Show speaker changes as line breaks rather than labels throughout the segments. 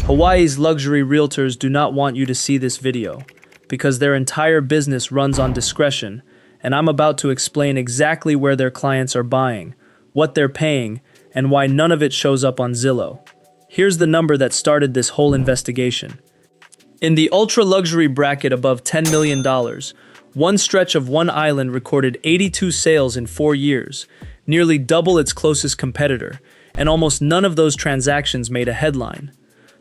Hawaii's luxury realtors do not want you to see this video because their entire business runs on discretion, and I'm about to explain exactly where their clients are buying, what they're paying, and why none of it shows up on Zillow. Here's the number that started this whole investigation. In the ultra-luxury bracket above $10 million, one stretch of one island recorded 82 sales in 4 years, nearly double its closest competitor, and almost none of those transactions made a headline.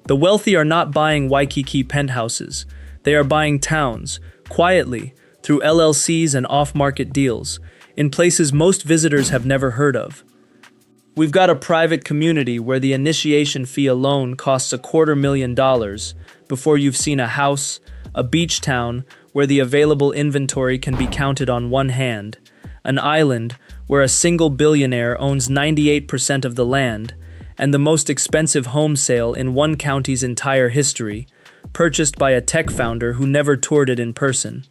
The wealthy are not buying Waikiki penthouses. They are buying towns, quietly, through LLCs and off-market deals, in places most visitors have never heard of. We've got a private community where the initiation fee alone costs $250,000 before you've seen a house, a beach town where the available inventory can be counted on one hand, an island where a single billionaire owns 98% of the land, and the most expensive home sale in one county's entire history, purchased by a tech founder who never toured it in person.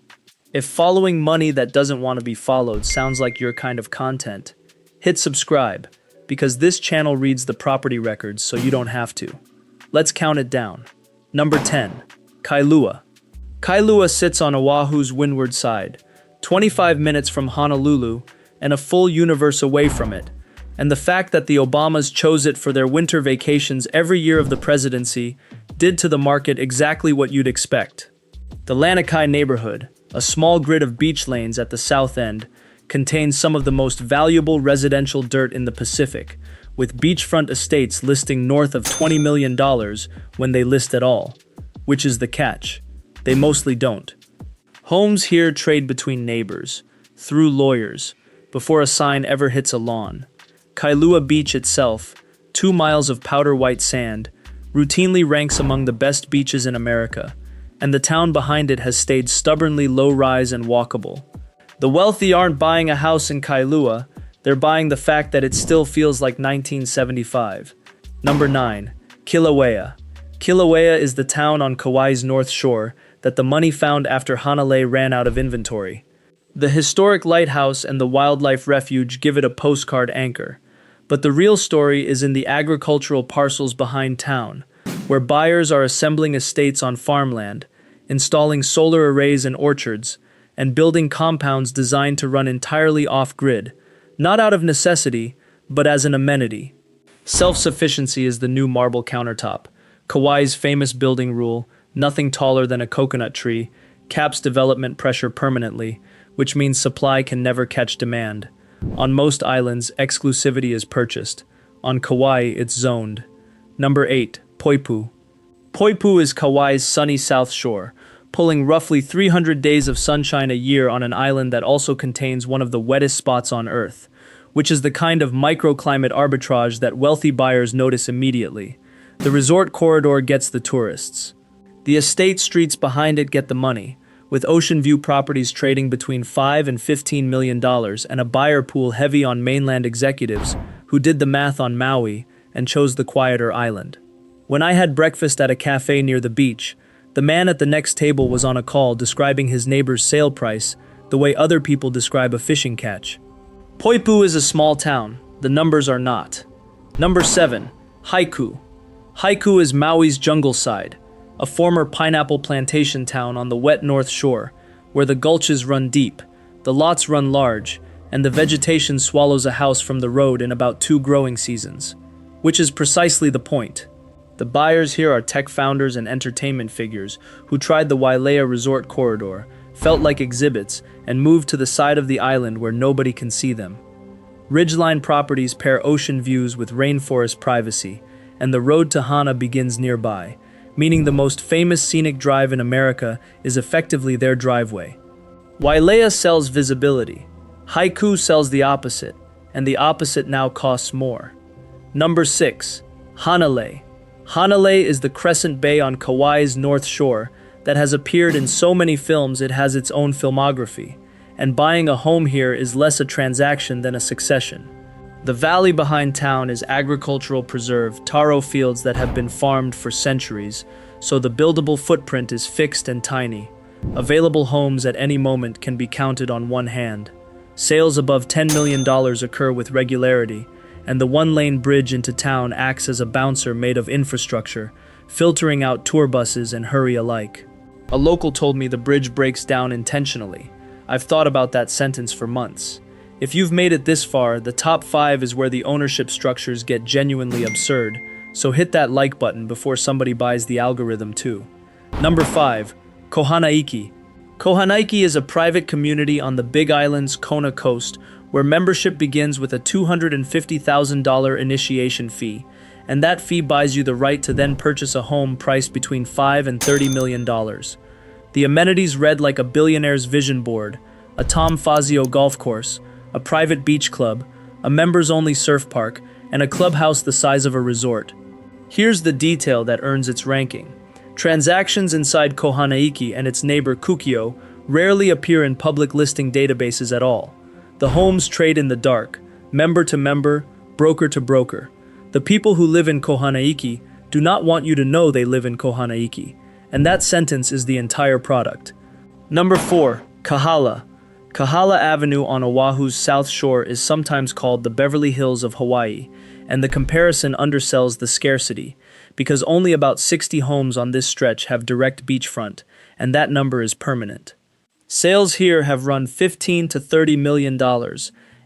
If following money that doesn't want to be followed sounds like your kind of content, hit subscribe, because this channel reads the property records so you don't have to. Let's count it down. Number 10. Kailua. Kailua sits on Oahu's windward side, 25 minutes from Honolulu and a full universe away from it, and the fact that the Obamas chose it for their winter vacations every year of the presidency did to the market exactly what you'd expect. The Lanikai neighborhood, a small grid of beach lanes at the south end, contains some of the most valuable residential dirt in the Pacific, with beachfront estates listing north of $20 million when they list at all. Which is the catch? They mostly don't. Homes here trade between neighbors, through lawyers, before a sign ever hits a lawn. Kailua Beach itself, 2 miles of powder white sand, routinely ranks among the best beaches in America, and the town behind it has stayed stubbornly low-rise and walkable. The wealthy aren't buying a house in Kailua, they're buying the fact that it still feels like 1975. Number 9. Kilauea. Kilauea is the town on Kauai's north shore that the money found after Hanalei ran out of inventory. The historic lighthouse and the wildlife refuge give it a postcard anchor, but the real story is in the agricultural parcels behind town, where buyers are assembling estates on farmland, installing solar arrays and orchards, and building compounds designed to run entirely off-grid, not out of necessity, but as an amenity. Self-sufficiency is the new marble countertop. Kauai's famous building rule, nothing taller than a coconut tree, caps development pressure permanently, which means supply can never catch demand. On most islands, exclusivity is purchased. On Kauai, it's zoned. Number 8. Poipu. Poipu is Kauai's sunny south shore, pulling roughly 300 days of sunshine a year on an island that also contains one of the wettest spots on Earth, which is the kind of microclimate arbitrage that wealthy buyers notice immediately. The resort corridor gets the tourists. The estate streets behind it get the money, with ocean view properties trading between $5 and $15 million and a buyer pool heavy on mainland executives who did the math on Maui and chose the quieter island. When I had breakfast at a cafe near the beach, the man at the next table was on a call describing his neighbor's sale price the way other people describe a fishing catch. Poipu is a small town. The numbers are not. Number 7. Haiku. Haiku is Maui's jungle side, a former pineapple plantation town on the wet north shore, where the gulches run deep, the lots run large, and the vegetation swallows a house from the road in about 2 growing seasons. Which is precisely the point. The buyers here are tech founders and entertainment figures who tried the Wailea resort corridor, felt like exhibits, and moved to the side of the island where nobody can see them. Ridgeline properties pair ocean views with rainforest privacy, and the road to Hana begins nearby, meaning the most famous scenic drive in America is effectively their driveway. Wailea sells visibility. Haiku sells the opposite, and the opposite now costs more. Number 6. Hanalei. Hanalei is the crescent bay on Kauai's north shore that has appeared in so many films it has its own filmography, and buying a home here is less a transaction than a succession. The valley behind town is agricultural preserve, taro fields that have been farmed for centuries, so the buildable footprint is fixed and tiny. Available homes at any moment can be counted on one hand. Sales above $10 million occur with regularity, and the one-lane bridge into town acts as a bouncer made of infrastructure, filtering out tour buses and hurry alike. A local told me the bridge breaks down intentionally. I've thought about that sentence for months. If you've made it this far, the top 5 is where the ownership structures get genuinely absurd, so hit that like button before somebody buys the algorithm too. Number 5. Kohanaiki. Kohanaiki is a private community on the Big Island's Kona coast where membership begins with a $250,000 initiation fee, and that fee buys you the right to then purchase a home priced between $5 and $30 million. The amenities read like a billionaire's vision board: a Tom Fazio golf course, a private beach club, a members-only surf park, and a clubhouse the size of a resort. Here's the detail that earns its ranking. Transactions inside Kohanaiki and its neighbor Kukio rarely appear in public listing databases at all. The homes trade in the dark, member to member, broker to broker. The people who live in Kohanaiki do not want you to know they live in Kohanaiki, and that sentence is the entire product. Number 4. Kahala. Kahala Avenue on Oahu's South Shore is sometimes called the Beverly Hills of Hawaii, and the comparison undersells the scarcity, because only about 60 homes on this stretch have direct beachfront, and that number is permanent. Sales here have run $15 to $30 million,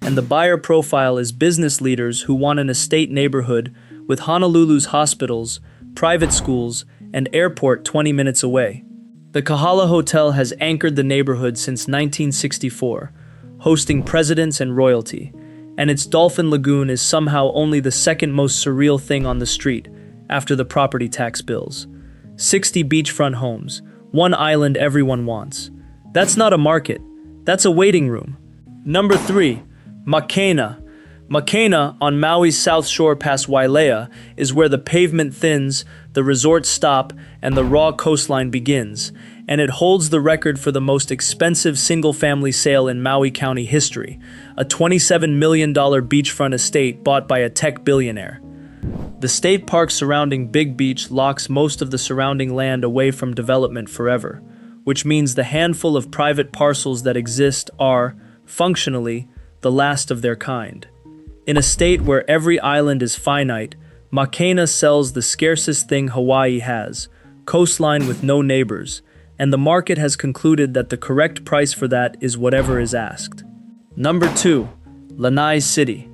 and the buyer profile is business leaders who want an estate neighborhood with Honolulu's hospitals, private schools, and airport 20 minutes away. The Kahala Hotel has anchored the neighborhood since 1964, hosting presidents and royalty, and its Dolphin Lagoon is somehow only the second most surreal thing on the street, after the property tax bills. 60 beachfront homes, one island everyone wants. That's not a market, that's a waiting room. Number 3. Makena. Makena, on Maui's South Shore past Wailea, is where the pavement thins, the resorts stop, and the raw coastline begins, and it holds the record for the most expensive single-family sale in Maui County history, a $27 million beachfront estate bought by a tech billionaire. The state park surrounding Big Beach locks most of the surrounding land away from development forever, which means the handful of private parcels that exist are, functionally, the last of their kind. In a state where every island is finite, Makena sells the scarcest thing Hawaii has, coastline with no neighbors, and the market has concluded that the correct price for that is whatever is asked. Number 2. Lanai City.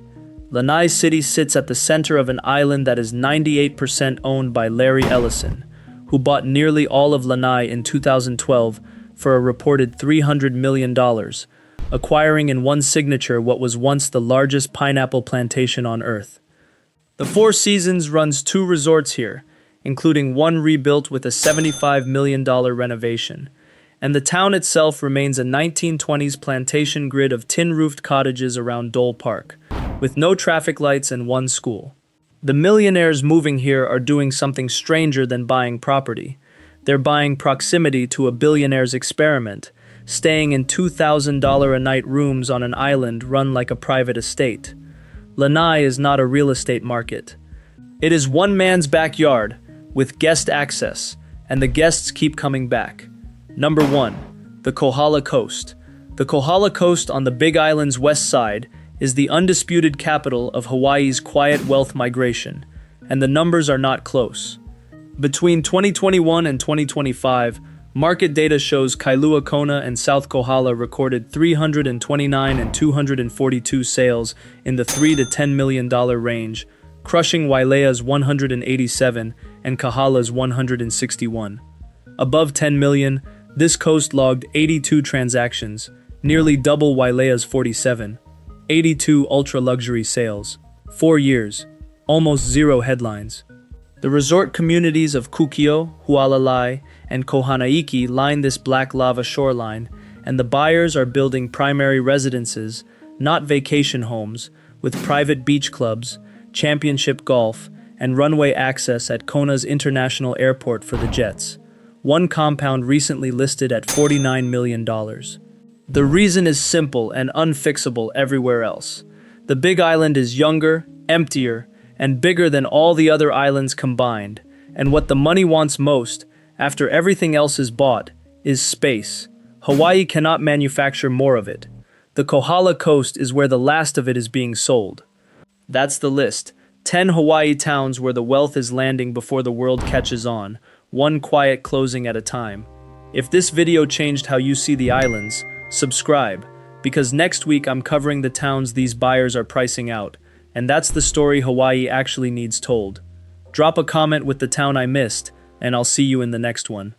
Lanai City sits at the center of an island that is 98% owned by Larry Ellison, who bought nearly all of Lanai in 2012 for a reported $300 million, acquiring in one signature what was once the largest pineapple plantation on Earth. The Four Seasons runs 2 resorts here, including one rebuilt with a $75 million renovation, and the town itself remains a 1920s plantation grid of tin-roofed cottages around Dole Park, with no traffic lights and one school. The millionaires moving here are doing something stranger than buying property. They're buying proximity to a billionaire's experiment, staying in $2,000 a night rooms on an island run like a private estate. Lanai is not a real estate market. It is one man's backyard, with guest access, and the guests keep coming back. Number 1. The Kohala Coast. The Kohala Coast on the Big Island's west side is the undisputed capital of Hawaii's quiet wealth migration, and the numbers are not close. Between 2021 and 2025, market data shows Kailua Kona and South Kohala recorded 329 and 242 sales in the $3 to $10 million range, crushing Wailea's 187 and Kahala's 161. Above 10 million, this coast logged 82 transactions, nearly double Wailea's 47. 82 ultra-luxury sales. 4 years. Almost zero headlines. The resort communities of Kukio, Hualalai, and Kohanaiki line this black lava shoreline, and the buyers are building primary residences, not vacation homes, with private beach clubs, championship golf, and runway access at Kona's International Airport for the jets. One compound recently listed at $49 million. The reason is simple and unfixable everywhere else. The Big Island is younger, emptier, and bigger than all the other islands combined, and what the money wants most, after everything else is bought, is space. Hawaii cannot manufacture more of it. The Kohala Coast is where the last of it is being sold. That's the list. 10 Hawaii towns where the wealth is landing before the world catches on, one quiet closing at a time. If this video changed how you see the islands, subscribe, because next week I'm covering the towns these buyers are pricing out, and that's the story Hawaii actually needs told. Drop a comment with the town I missed, and I'll see you in the next one.